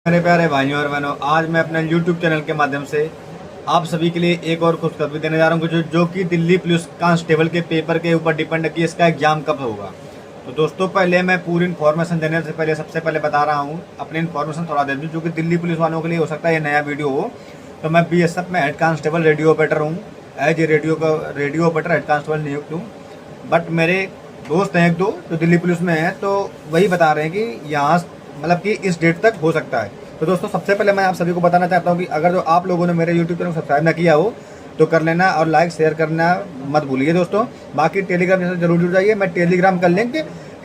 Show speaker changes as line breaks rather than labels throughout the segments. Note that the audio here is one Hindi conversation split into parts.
मेरे प्यारे भाइयों और बहनों, आज मैं अपने YouTube चैनल के माध्यम से आप सभी के लिए एक और खुशखबरी देने जा रहा हूँ जो कि दिल्ली पुलिस कांस्टेबल के पेपर के ऊपर डिपेंड है कि इसका एग्जाम कब होगा। तो दोस्तों, पहले मैं पूरी इन्फॉर्मेशन देने से पहले सबसे पहले बता रहा हूँ, अपनी इन्फॉर्मेशन थोड़ा दे दूँ, जो कि दिल्ली पुलिस वालों के लिए हो सकता है ये नया वीडियो हो। तो मैं BSF में हेड कांस्टेबल रेडियो ऑपरेटर हूँ। As a radio operator head constable नियुक्त हूँ। बट मेरे दोस्त हैं एक दो जो दिल्ली पुलिस में हैं, तो वही बता रहे हैं कि यहाँ मतलब कि इस डेट तक हो सकता है। तो दोस्तों, सबसे पहले मैं आप सभी को बताना चाहता हूँ कि अगर जो आप लोगों ने मेरे YouTube चैनल को सब्सक्राइब ना किया हो तो कर लेना, और लाइक शेयर करना मत भूलिए दोस्तों। बाकी टेलीग्राम जैसे जरूर जुड़ जाइए, मैं टेलीग्राम का लिंक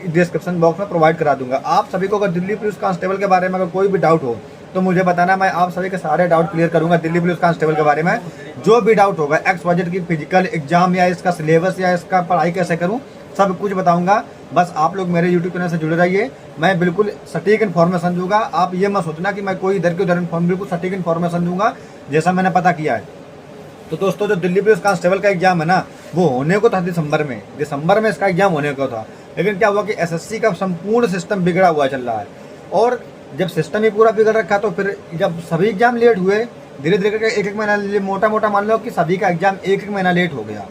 डिस्क्रिप्शन बॉक्स में प्रोवाइड करा दूंगा। आप सभी को अगर दिल्ली पुलिस कांस्टेबल के बारे में अगर कोई भी डाउट हो तो मुझे बताना, मैं आप सभी के सारे डाउट क्लियर करूंगा। दिल्ली पुलिस कांस्टेबल के बारे में जो भी डाउट होगा, XYZ की फिजिकल एग्जाम या इसका सिलेबस या इसका पढ़ाई कैसे करूँ, सब कुछ बताऊंगा। बस आप लोग मेरे YouTube चैनल से जुड़े रहिए, मैं बिल्कुल सटीक इन्फॉर्मेशन दूंगा। आप ये मत सोचना कि मैं कोई इधर के उधर बिल्कुल सटीक इन्फॉर्मेशन दूंगा जैसा मैंने पता किया है। तो दोस्तों, जो दिल्ली पुलिस कांस्टेबल का एग्जाम है ना, वो होने को था दिसंबर में इसका एग्जाम होने को था। लेकिन क्या हुआ कि SSC का संपूर्ण सिस्टम बिगड़ा हुआ चल रहा है, और जब सिस्टम ही पूरा बिगड़ रखा तो फिर जब सभी एग्जाम लेट हुए, धीरे धीरे करके एक महीना, मोटा मोटा मान लो कि सभी का एग्जाम एक महीना लेट हो गया,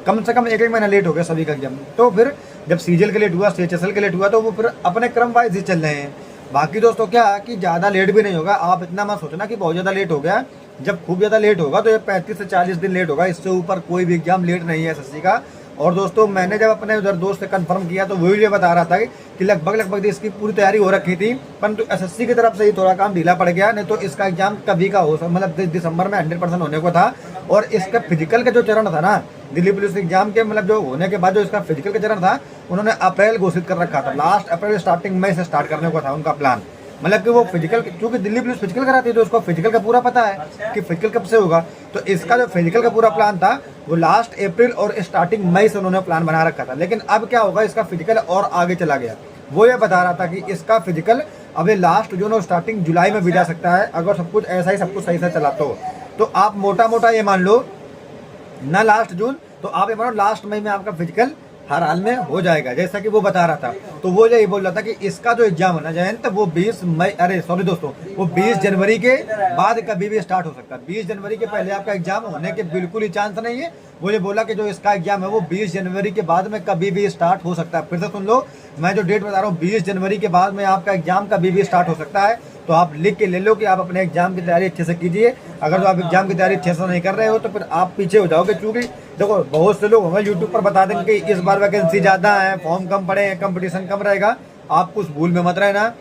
कम से कम एक महीना लेट हो गया सभी का एग्जाम। तो फिर जब CGL के लेट हुआ, CHSL के लेट हुआ, तो वो फिर अपने क्रम वाइज ही चल रहे हैं। बाकी दोस्तों, क्या कि ज़्यादा लेट भी नहीं होगा, आप इतना मत सोचना कि बहुत ज़्यादा लेट हो गया। जब खूब ज़्यादा लेट होगा तो ये 35 से 40 दिन लेट होगा, इससे ऊपर कोई भी एग्जाम लेट नहीं है SSC का। और दोस्तों, मैंने जब अपने उधर दोस्त से कंफर्म किया तो वही ये बता रहा था कि लगभग इसकी पूरी तैयारी हो रखी थी, परंतु SSC की तरफ से ही थोड़ा काम ढीला पड़ गया। नहीं तो इसका एग्जाम कभी का हो, मतलब दिसंबर में 100% होने को था। और इसका फिजिकल का जो चरण था ना, दिल्ली पुलिस एग्जाम के मतलब जो होने के बाद जो इसका फिजिकल का चरण था, उन्होंने अप्रैल घोषित कर रखा था। लास्ट अप्रैल स्टार्टिंग मई से स्टार्ट करने को था उनका प्लान। मतलब कि वो फिजिकल, क्योंकि दिल्ली पुलिस फिजिकल कराती है तो उसको फिजिकल का पूरा पता है कि फिजिकल कब से होगा। तो इसका जो फिजिकल का पूरा प्लान था वो लास्ट अप्रैल और स्टार्टिंग मई से उन्होंने प्लान बना रखा था। लेकिन अब क्या होगा, इसका फिजिकल और आगे चला गया। वो ये बता रहा था कि इसका फिजिकल अभी लास्ट जून और स्टार्टिंग जुलाई में भी जा सकता है, अगर सब कुछ ऐसा ही सब कुछ सही से चला तो आप मोटा मोटा ये मान लो ना लास्ट जून, तो आप ये मानो लास्ट मई में आपका फिजिकल हर हाल में हो जाएगा, जैसा कि वो बता रहा था। तो वो यही बोल रहा था कि इसका जो एग्जाम है ना जयंत, वो 20 मई, अरे सॉरी दोस्तों, वो 20 जनवरी के बाद कभी भी स्टार्ट हो सकता है। 20 जनवरी के पहले आपका एग्जाम होने के बिल्कुल ही चांस नहीं है। वो ये बोला कि जो इसका एग्जाम है वो 20 जनवरी के बाद में कभी भी स्टार्ट हो सकता है। फिर से सुन लो, मैं जो डेट बता रहा हूँ, 20 जनवरी के बाद में आपका एग्जाम कभी भी स्टार्ट हो सकता है। तो आप लिख के ले लो कि आप अपने एग्जाम की तैयारी अच्छे से कीजिए। अगर जो आप एग्जाम की तैयारी अच्छे से नहीं कर रहे हो तो फिर आप पीछे हो जाओगे, क्योंकि देखो बहुत से लोग हमें यूट्यूब पर बता देंगे कि इस बार वैकेंसी ज़्यादा है, फॉर्म कम पड़े हैं, कंपटीशन कम रहेगा। आप कुछ भूल में मत रहना।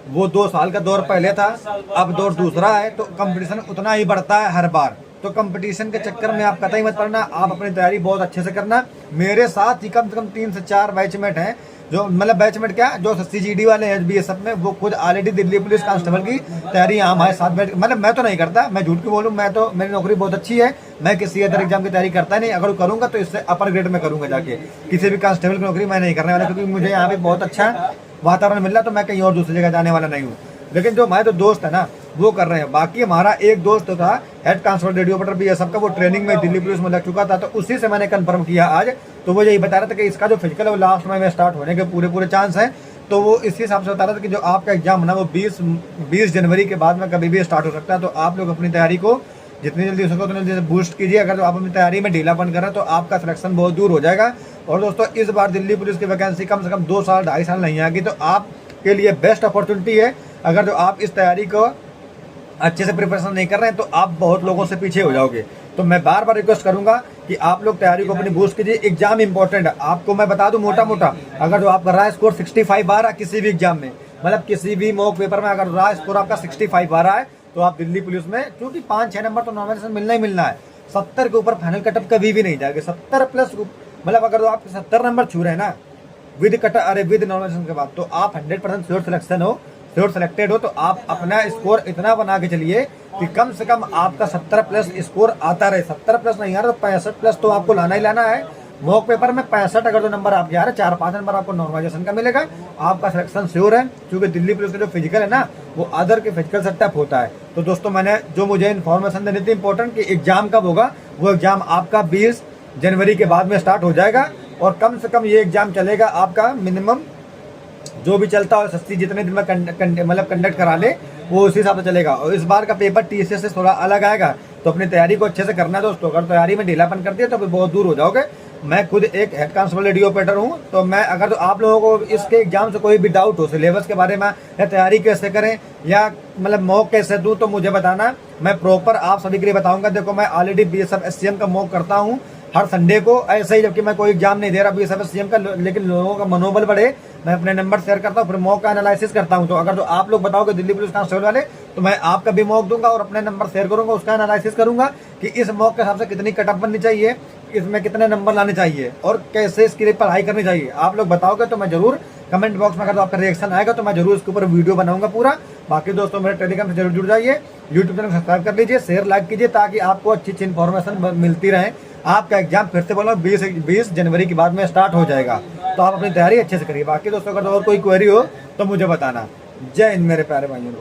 वो 2 साल का दौर पहले था, अब दौर दूसरा है, तो कंपटीशन उतना ही बढ़ता है हर बार। तो कंपटीशन के चक्कर में आप कतई मत पड़ना, आप अपनी तैयारी बहुत अच्छे से करना। मेरे साथ ही कम से कम 3 से 4 बैचमेट हैं, जो मतलब बैचमेट क्या, जो CGD वाले हैं BSF में, वो खुद ऑलरेडी दिल्ली पुलिस कांस्टेबल की तैयारी यहाँ हमारे साथ बैठ, मतलब मैं तो नहीं करता, मैं झूठ क्यों बोलूँ, मैं तो, मेरी नौकरी बहुत अच्छी है, मैं किसी अदर एग्जाम की तैयारी करता नहीं। अगर करूँगा तो इससे अपर ग्रेड में करूँगा जाके, किसी भी कांस्टेबल की नौकरी मैं नहीं करने वाला, क्योंकि मुझे यहाँ पे बहुत अच्छा वातावरण मिल रहा, तो मैं कहीं और दूसरी जगह जाने वाला नहीं हूँ। लेकिन जो हमारे तो दोस्त है ना, वो कर रहे हैं। बाकी हमारा एक दोस्त था head constable radio operator BSF का, वो ट्रेनिंग में दिल्ली पुलिस में लग चुका था, तो उसी से मैंने कंफर्म किया आज। तो वो यही बता रहा था कि इसका जो फिजिकल है वो लास्ट में स्टार्ट होने के पूरे चांस हैं। तो वो इसी हिसाब से बता रहा था कि जो आपका एग्जाम है ना, वो 20 जनवरी के बाद में कभी भी स्टार्ट हो सकता है। तो आप लोग अपनी तैयारी को जितनी जल्दी हो सके उतनी जल्दी बूस्ट कीजिए। अगर आप अपनी तैयारी में ढीलापन कर रहे हैं तो आपका सिलेक्शन बहुत दूर हो जाएगा। और दोस्तों, इस बार दिल्ली पुलिस की वैकेंसी कम से कम 2 साल 2.5 साल नहीं आएगी, तो आपके लिए बेस्ट अपॉर्चुनिटी है। अगर जो आप इस तैयारी को अच्छे से प्रिपरेशन नहीं कर रहे हैं तो आप बहुत लोगों से पीछे हो जाओगे। तो मैं बार बार रिक्वेस्ट करूंगा कि आप लोग तैयारी को अपनी बूस्ट कीजिए। एग्जाम इंपॉर्टेंट है, आपको मैं बता दूं मोटा मोटा, अगर जो आपका रहा स्कोर 65 आ रहा है किसी भी एग्जाम में, मतलब किसी भी मॉक पेपर में अगर रहा स्कोर आपका 65 आ रहा है, तो आप दिल्ली पुलिस में, क्योंकि 5-6 नंबर तो नॉमिनेशन मिलना ही मिलना है, 70 के ऊपर फाइनल कटअप कभी भी नहीं जाएगा। 70 प्लस, मतलब अगर जो आप 70 नंबर छू रहे हैं ना विद कट, अरे विद नॉमिनेशन के बाद, तो आप 100% श्योर सिलेक्शन हो, श्योर सिलेक्टेड हो। तो आप अपना स्कोर इतना बना के चलिए कि कम से कम आपका 70 प्लस स्कोर आता रहे। 70 प्लस नहीं आ रहा तो 65 प्लस तो आपको लाना ही लाना है। मॉक पेपर में 65 अगर जो नंबर आपके आ रहे, 4-5 नंबर आपको नॉर्मलाइजेशन का मिलेगा, आपका सिलेक्शन श्योर है। क्योंकि दिल्ली पुलिस का जो फिजिकल है ना, वो अदर के फिजिकल से टफ होता है। तो दोस्तों, मैंने जो मुझे इन्फॉर्मेशन देनी थी इंपॉर्टेंट कि एग्जाम कब होगा, वो एग्जाम आपका 20 जनवरी के बाद में स्टार्ट हो जाएगा। और कम से कम ये एग्जाम चलेगा आपका मिनिमम जो भी चलता हो, SSC जितने दिन में मतलब कंडक्ट करा ले, वो उसी हिसाब से चलेगा। और इस बार का पेपर टीसीएस से थोड़ा अलग आएगा, तो अपनी तैयारी को अच्छे से करना है दोस्तों। अगर तैयारी में ढीलापन कर दिया तो फिर बहुत दूर हो जाओगे। मैं खुद एक हेड कांस्टेबल रेडियो ऑपरेटर हूँ, तो मैं अगर तो आप लोगों को इसके एग्जाम से कोई भी डाउट हो, सिलेबस के बारे में या तैयारी कैसे करें या मतलब मॉक कैसे दूं, तो मुझे बताना, मैं प्रॉपर आप सभी के लिए बताऊंगा। देखो मैं ऑलरेडी बीएसएफ एससीएम का मॉक करता हूँ हर संडे को, ऐसे ही, जबकि मैं कोई एग्जाम नहीं दे रहा बीएसएफ एससीएम का, लेकिन लोगों का मनोबल बढ़े, मैं अपने नंबर शेयर करता हूँ, फिर मॉक का एनालिसिस करता हूँ। तो अगर तो आप लोग बताओगे दिल्ली पुलिस कांस्टेबल वाले, तो मैं आपका भी मॉक दूंगा और अपने नंबर शेयर करूंगा, उसका एनालिसिस करूंगा कि इस मॉक के हिसाब से कितनी कटअप बननी चाहिए, इसमें कितने नंबर लाने चाहिए और कैसे इसके लिए पढ़ाई करनी चाहिए। आप लोग बताओगे तो मैं जरूर कमेंट बॉक्स में, अगर तो आपका रिएक्शन आएगा तो मैं जरूर इसके ऊपर वीडियो बनाऊंगा पूरा। बाकी दोस्तों मेरे टेलीग्राम से जरूर जुड़ जाइए, यूट्यूब चैनल सब्सक्राइब कर लीजिए, शेयर लाइक कीजिए, ताकि आपको अच्छी अच्छी इन्फॉर्मेशन मिलती रहे। आपका एग्जाम फिर से बोलो 20 जनवरी के बाद में स्टार्ट हो जाएगा, तो आप अपनी तैयारी अच्छे से करिए। बाकी दोस्तों अगर और कोई क्वेरी हो तो मुझे बताना। जय हिंद मेरे प्यारे भाइयों।